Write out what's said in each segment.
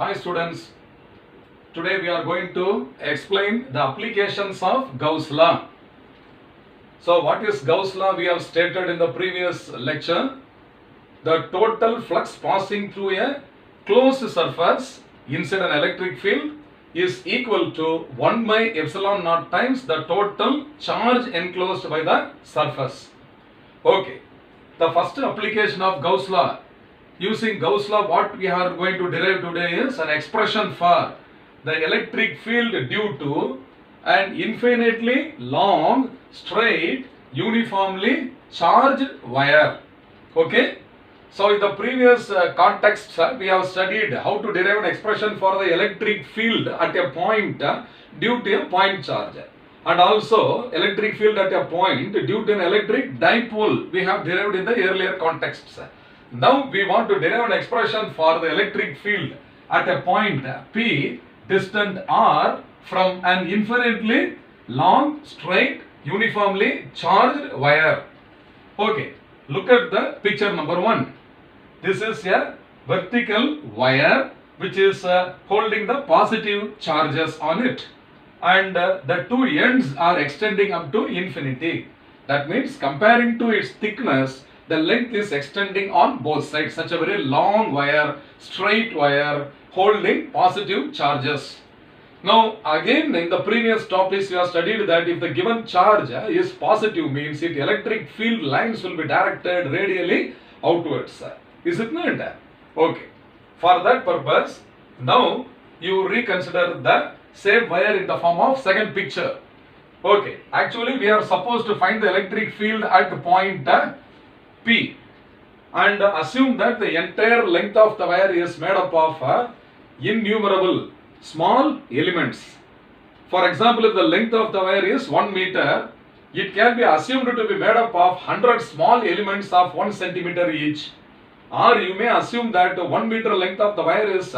Hi students, today we are going to explain the applications of Gauss law. So what is Gauss law? We have stated in the previous lecture. The total flux passing through a closed surface inside an electric field is equal to 1 by epsilon naught times the total charge enclosed by the surface. Okay, the first application of Gauss law. Using Gauss law, what we are going to derive today is an expression for the electric field due to an infinitely long, straight, uniformly charged wire. Okay? So in the previous context, we have studied how to derive an expression for the electric field at a point due to a point charge. And also electric field at a point due to an electric dipole we have derived in the earlier contexts. Now we want to derive an expression for the electric field at a point P distant r from an infinitely long, straight, uniformly charged wire. Okay, look at the picture number 1. This is a vertical wire which is holding the positive charges on it, and the two ends are extending up to infinity. That means comparing to its thickness, the length is extending on both sides. Such a very long wire, straight wire holding positive charges. Now again, in the previous topics we have studied that if the given charge is positive, means its electric field lines will be directed radially outwards. Is it not? Okay. For that purpose, now you reconsider the same wire in the form of second picture. Okay. Actually, we are supposed to find the electric field at the point P, and assume that the entire length of the wire is made up of innumerable small elements. For example, if the length of the wire is 1 meter, it can be assumed to be made up of 100 small elements of 1 centimeter each. Or you may assume that 1 meter length of the wire is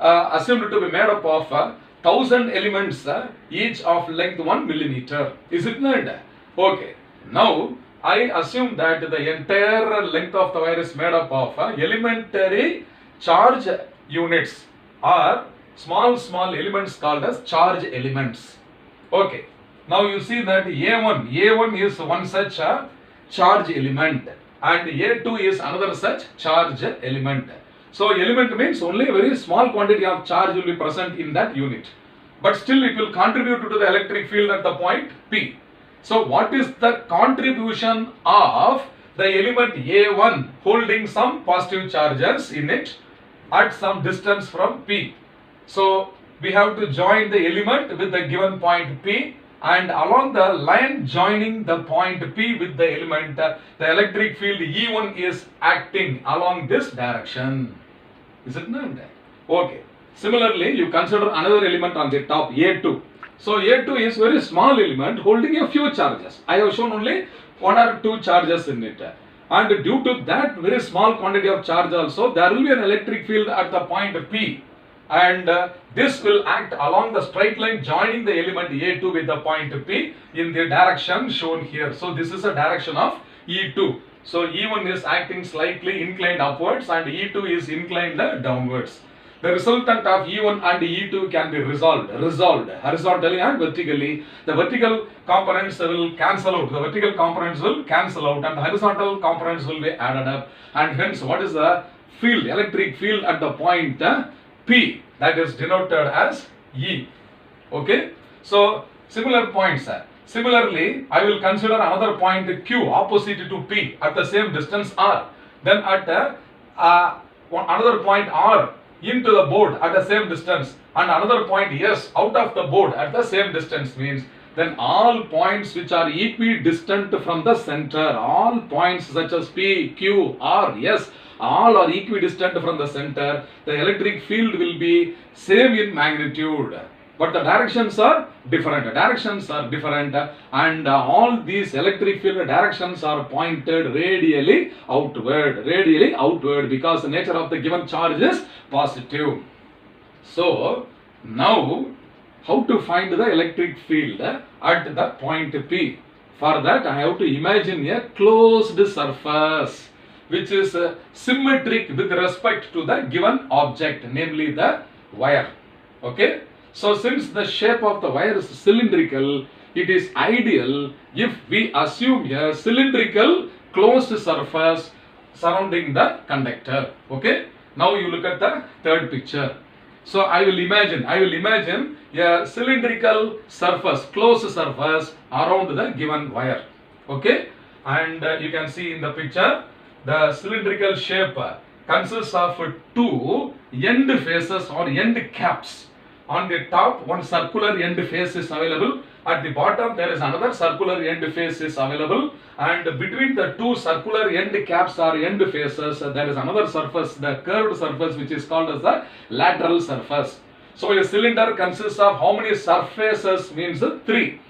assumed to be made up of 1000 elements each of length 1 millimeter. Is it not? Okay. Now I assume that the entire length of the wire is made up of elementary charge units, or small elements called as charge elements. Okay. Now you see that A1 is one such charge element, and A2 is another such charge element. So element means only a very small quantity of charge will be present in that unit, but still it will contribute to the electric field at the point P. So what is the contribution of the element A1 holding some positive charges in it at some distance from P? So we have to join the element with the given point P, and along the line joining the point P with the element, the electric field E1 is acting along this direction. Is it not? Okay. Similarly, you consider another element on the top, A2. So A2 is very small element holding a few charges. I have shown only 1 or 2 charges in it. And due to that very small quantity of charge also, there will be an electric field at the point P. And this will act along the straight line joining the element A2 with the point P in the direction shown here. So this is a direction of E2. So E1 is acting slightly inclined upwards and E2 is inclined downwards. The resultant of E1 and E2 can be resolved horizontally and vertically. The vertical components will cancel out. The vertical components will cancel out, and the horizontal components will be added up. And hence, what is the field, electric field at the point P? That is denoted as E. Okay. So similar points. Similarly, I will consider another point Q opposite to P at the same distance R. Then at another point R into the board at the same distance, and another point S out of the board at the same distance, means then all points which are equidistant from the center, all points such as P, Q, R, S, all are equidistant from the center, the electric field will be same in magnitude, but the directions are different. And all these electric field directions are pointed radially outward, because the nature of the given charge is positive. So now how to find the electric field at the point P? For that I have to imagine a closed surface which is symmetric with respect to the given object, namely the wire. Okay. So since the shape of the wire is cylindrical, it is ideal if we assume a cylindrical closed surface surrounding the conductor. Okay. Now you look at the third picture. So I will imagine a cylindrical surface, closed surface around the given wire. Okay. And you can see in the picture, the cylindrical shape consists of two end faces or end caps. On the top, one circular end face is available. At the bottom, there is another circular end face is available. And between the two circular end caps or end faces, there is another surface, the curved surface, which is called as the lateral surface. So a cylinder consists of how many surfaces? Means 3.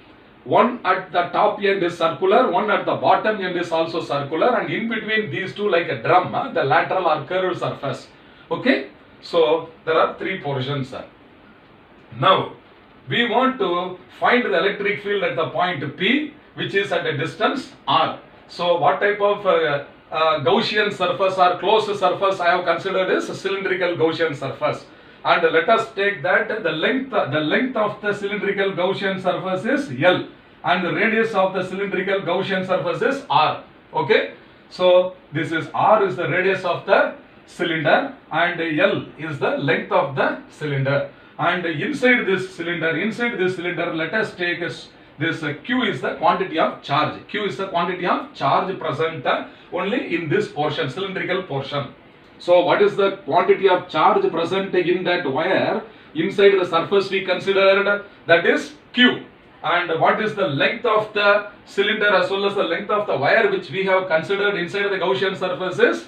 One at the top end is circular, one at the bottom end is also circular, and in between these two, like a drum, the lateral or curved surface. Okay. So there are 3 portions. Now, we want to find the electric field at the point P, which is at a distance R. So, what type of Gaussian surface or closed surface I have considered is a cylindrical Gaussian surface. And let us take that the length of the cylindrical Gaussian surface is L, and the radius of the cylindrical Gaussian surface is R. Okay. So, this is R is the radius of the cylinder, and L is the length of the cylinder. And inside this cylinder, let us take this Q is the quantity of charge. Q is the quantity of charge present only in this portion, cylindrical portion. So what is the quantity of charge present in that wire inside the surface we considered? That is Q. And what is the length of the cylinder as well as the length of the wire which we have considered inside the Gaussian surface is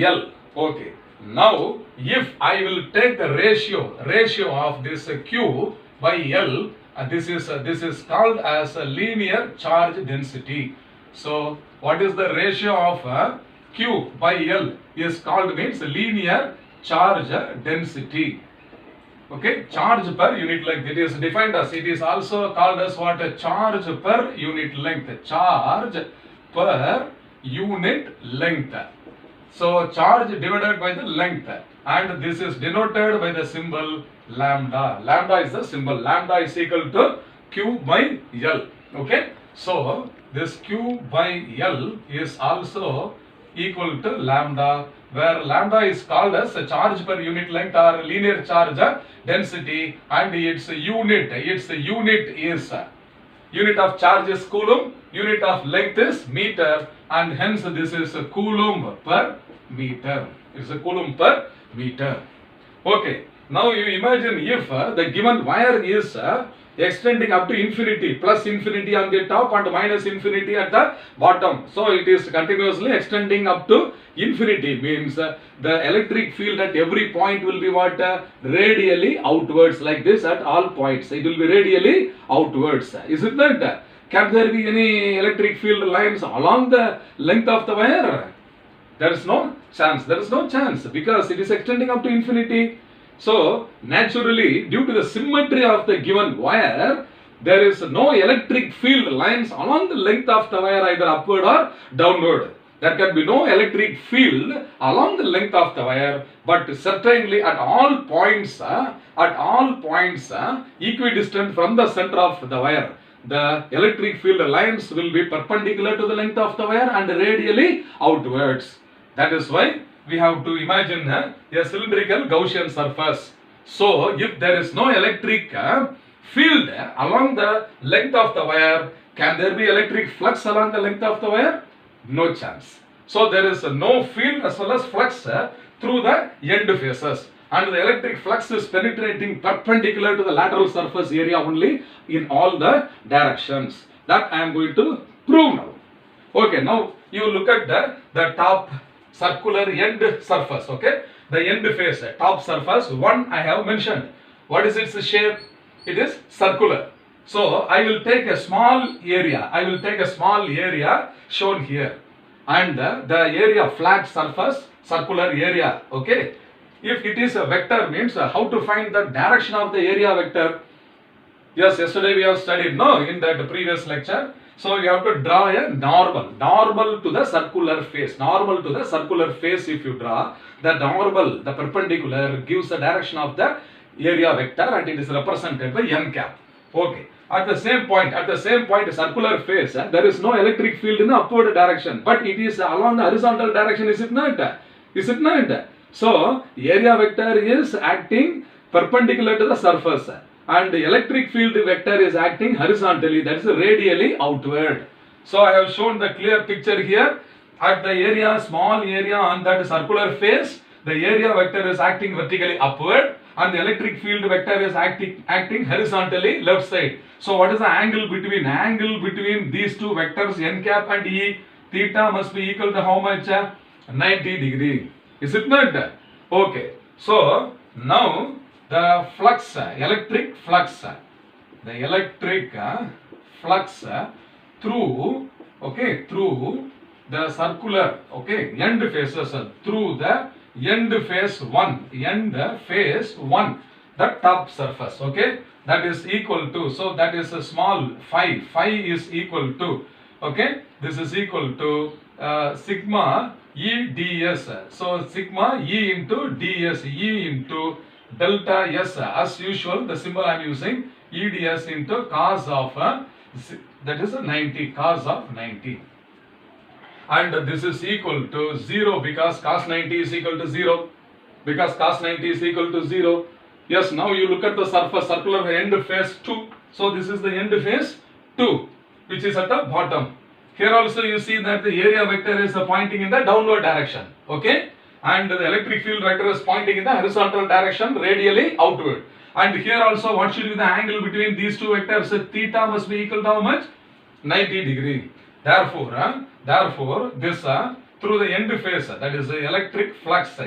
L. Okay. Now, if I will take the ratio of this Q by L, this is called as a linear charge density. So, what is the ratio of Q by L is called means linear charge density. Okay, charge per unit length. It is defined as, it is also called as what? A charge per unit length. Charge per unit length. So, charge divided by the length, and this is denoted by the symbol lambda. Lambda is the symbol. Lambda is equal to Q by L. Okay. So, this Q by L is also equal to lambda, where lambda is called as a charge per unit length or linear charge density, and its unit is unit of charge is coulomb, unit of length is meter, and hence this is a coulomb per meter. It's a coulomb per meter. Okay. Now you imagine if the given wire is extending up to infinity, plus infinity on the top and minus infinity at the bottom. So it is continuously extending up to infinity, means the electric field at every point will be what? Radially outwards, like this at all points. It will be radially outwards. Is it not? Can there be any electric field lines along the length of the wire? There is no chance. There is no chance because it is extending up to infinity. So, naturally, due to the symmetry of the given wire, there is no electric field lines along the length of the wire, either upward or downward. There can be no electric field along the length of the wire, but certainly at all points, equidistant from the center of the wire, the electric field lines will be perpendicular to the length of the wire and radially outwards. That is why we have to imagine a cylindrical Gaussian surface. So, if there is no electric field along the length of the wire, can there be electric flux along the length of the wire? No chance. So, there is no field as well as flux through the end faces, and the electric flux is penetrating perpendicular to the lateral surface area only in all the directions. That I am going to prove now. Okay, now you look at the top circular end surface. Okay, the end face, top surface, one I have mentioned. What is its shape? It is circular. So I will take a small area. Shown here, and the area flat surface, circular area. Okay, if it is a vector, means how to find the direction of the area vector? Yes, yesterday we have studied, no, in that previous lecture. So you have to draw a normal to the circular face. Normal to the circular face if you draw, the normal, the perpendicular gives the direction of the area vector and it is represented by n cap. Okay. At the same point, circular face, there is no electric field in the upward direction, but it is along the horizontal direction, is it not? Is it not? So, area vector is acting perpendicular to the surface and the electric field vector is acting horizontally, that is radially outward. So, I have shown the clear picture here. At the area, small area on that circular face, the area vector is acting vertically upward and the electric field vector is acting horizontally left side. So what is the angle between? Angle between these two vectors n cap and E? Theta must be equal to how much? 90 degree. Is it not? Okay. So now the flux, electric flux through, okay, through the circular, okay, end faces, through the end phase 1, the top surface, okay, that is equal to, so that is a small phi is equal to, okay, this is equal to sigma E ds, so sigma E into ds, E into delta S, as usual the symbol I am using, E ds into cos of, that is 90, cos of 90. And this is equal to 0 because cos 90 is equal to 0. Because cos 90 is equal to 0. Yes, now you look at the surface, circular end phase 2. So this is the end phase 2, which is at the bottom. Here also you see that the area vector is pointing in the downward direction. Okay. And the electric field vector is pointing in the horizontal direction, radially outward. And here also what should be the angle between these two vectors? Theta must be equal to how much? 90 degree. Therefore, this through the end phase, that is the electric flux,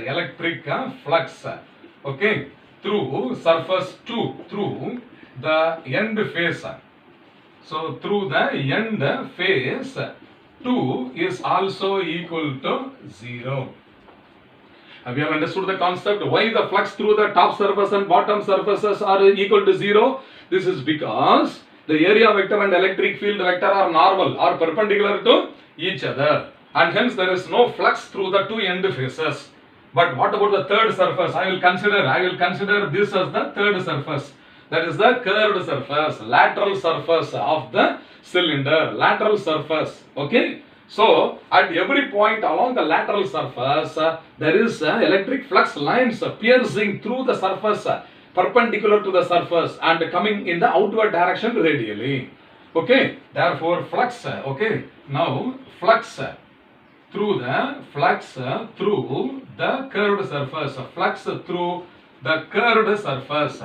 okay, through surface 2, through the end phase. So, through the end phase, 2 is also equal to 0. Have you understood the concept? Why the flux through the top surface and bottom surfaces are equal to 0? This is because the area vector and electric field vector are normal or perpendicular to each other, and hence there is no flux through the two end faces. But what about the third surface? I will consider this as the third surface. That is the curved surface, lateral surface of the cylinder, lateral surface. Okay. So at every point along the lateral surface, there is electric flux lines piercing through the surface, perpendicular to the surface and coming in the outward direction radially. Okay. Therefore, flux. Okay. Now flux through the curved surface. Flux through the curved surface.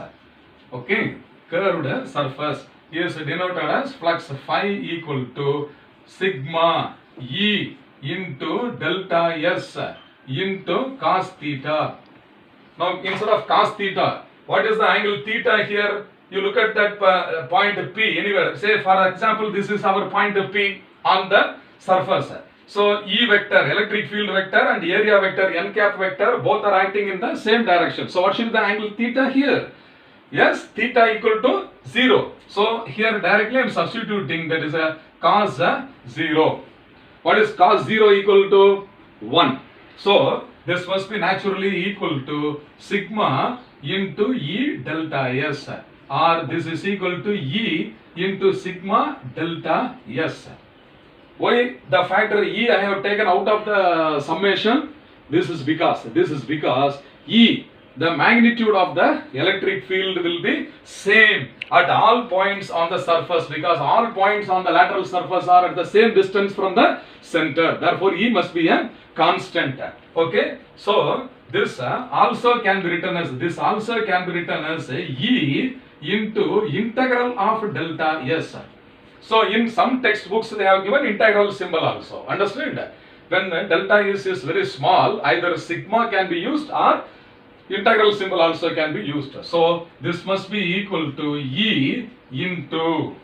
Okay. Curved surface is denoted as flux phi equal to sigma E into delta S into cos theta. Now instead of cos theta, what is the angle theta here? You look at that point P anywhere. Say for example, this is our point P on the surface. So E vector, electric field vector and area vector, n cap vector, both are acting in the same direction. So what should be the angle theta here? Yes, theta equal to 0. So here directly I am substituting, that is a cos 0. What is cos 0 equal to? 1. So this must be naturally equal to sigma into E delta S, or this is equal to E into sigma delta S. Why the factor E I have taken out of the summation? This is because E, the magnitude of the electric field will be same at all points on the surface, because all points on the lateral surface are at the same distance from the center. Therefore, E must be a constant. Okay. So this also can be written as E into integral of delta S. So in some textbooks they have given integral symbol also. Understand? When delta S is very small, either sigma can be used or integral symbol also can be used. So this must be equal to E into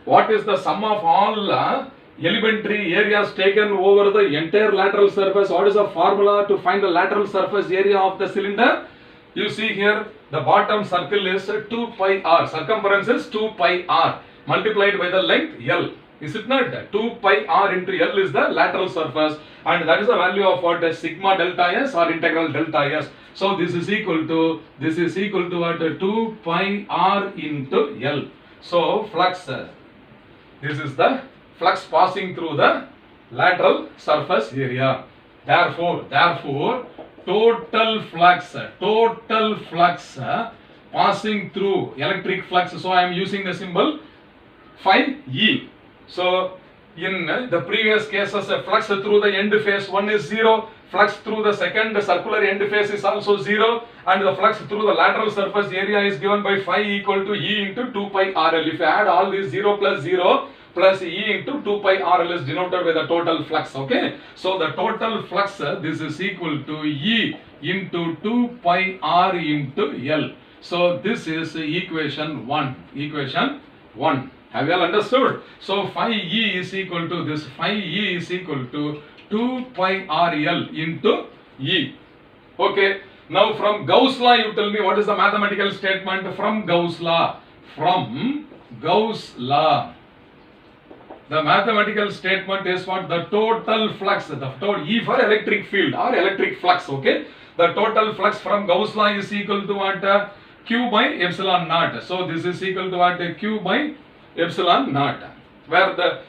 what is the sum of all elementary areas taken over the entire lateral surface. What is the formula to find the lateral surface area of the cylinder? You see here, the bottom circle is 2 pi r, circumference is 2 pi r, multiplied by the length L. Is it not? 2 pi r into L is the lateral surface, and that is the value of what? Sigma delta S or integral delta S. So this is equal to what? 2 pi r into L. So flux, this is the flux passing through the lateral surface area. Therefore total flux passing through electric flux. So I am using the symbol phi E. So in the previous cases, flux through the end phase 1 is 0, flux through the second circular end phase is also 0, and the flux through the lateral surface area is given by phi equal to E into 2 pi RL. If you add all these, 0 plus E into 2 pi RL is denoted by the total flux. Okay, so the total flux, this is equal to E into 2 pi R into L. So this is equation 1. Have you all understood? So phi E is equal to this. Phi E is equal to 2 pi RL into E. Okay. Now from Gauss law, you tell me what is the mathematical statement from Gauss law. From Gauss law, the mathematical statement is what? The total flux, the total E for electric field or electric flux. Okay. The total flux from Gauss law is equal to what? Q by epsilon naught. So this is equal to what? Q by epsilon naught, where the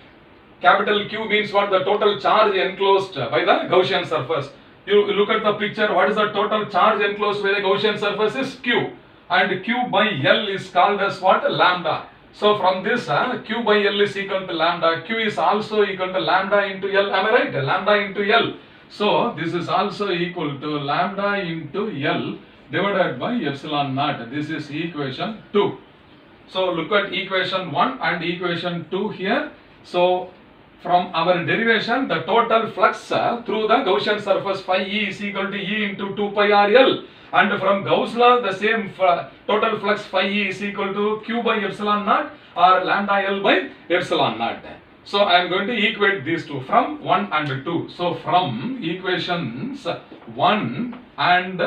capital Q means what? The total charge enclosed by the Gaussian surface. You look at the picture, what is the total charge enclosed by the Gaussian surface is Q, and Q by L is called as what? Lambda. So from this, Q by L is equal to lambda. Q is also equal to lambda into L. Am I right? Lambda into L. So this is also equal to lambda into L divided by epsilon naught. This is equation 2. So look at equation 1 and equation 2 here. So from our derivation, the total flux through the Gaussian surface phi E is equal to E into 2 pi RL. And from Gauss law, the same total flux phi E is equal to Q by epsilon naught or lambda L by epsilon naught. So I am going to equate these two from 1 and 2. So from equations 1 and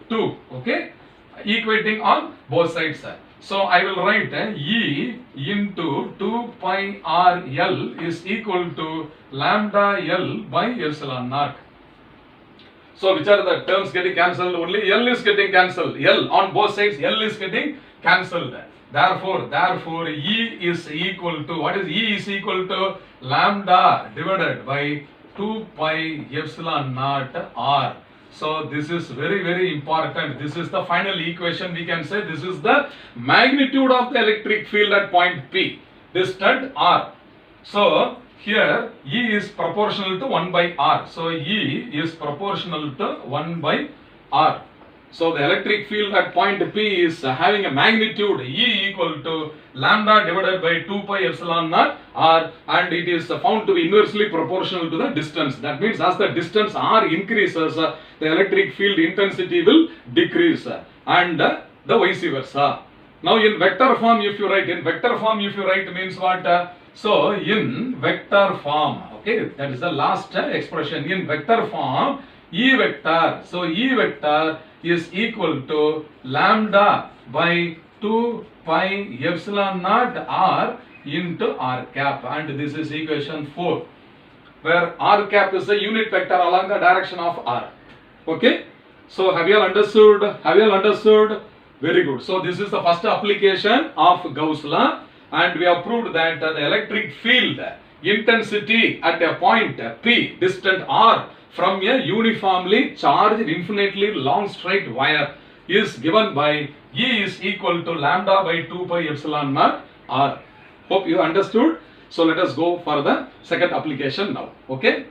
2, okay, equating on both sides. So I will write E into 2 pi R L is equal to lambda L by epsilon naught. So which are the terms getting cancelled? Only L is getting cancelled. L on both sides, L is getting cancelled. Therefore E is equal to, what is E is equal to? Lambda divided by 2 pi epsilon naught R. So this is very important. This is the final equation. We can say this is the magnitude of the electric field at point P, distant R. So here E is proportional to 1 by R. So E is proportional to 1 by R. So the electric field at point P is having a magnitude E equal to lambda divided by 2 pi epsilon naught R, and it is found to be inversely proportional to the distance. That means as the distance R increases, the electric field intensity will decrease, and the vice versa. Now in vector form, if you write means what? So in vector form, okay, that is the last expression. In vector form, E vector, so E vector is equal to lambda by 2 pi epsilon naught R into R cap, and this is equation 4, where R cap is a unit vector along the direction of R. Okay, so have you all understood? Very good. So this is the first application of Gauss law, and we have proved that the electric field intensity at a point P, distant R, from a uniformly charged infinitely long straight wire is given by E is equal to lambda by 2 pi epsilon naught R. Hope you understood. So let us go for the second application now. Okay.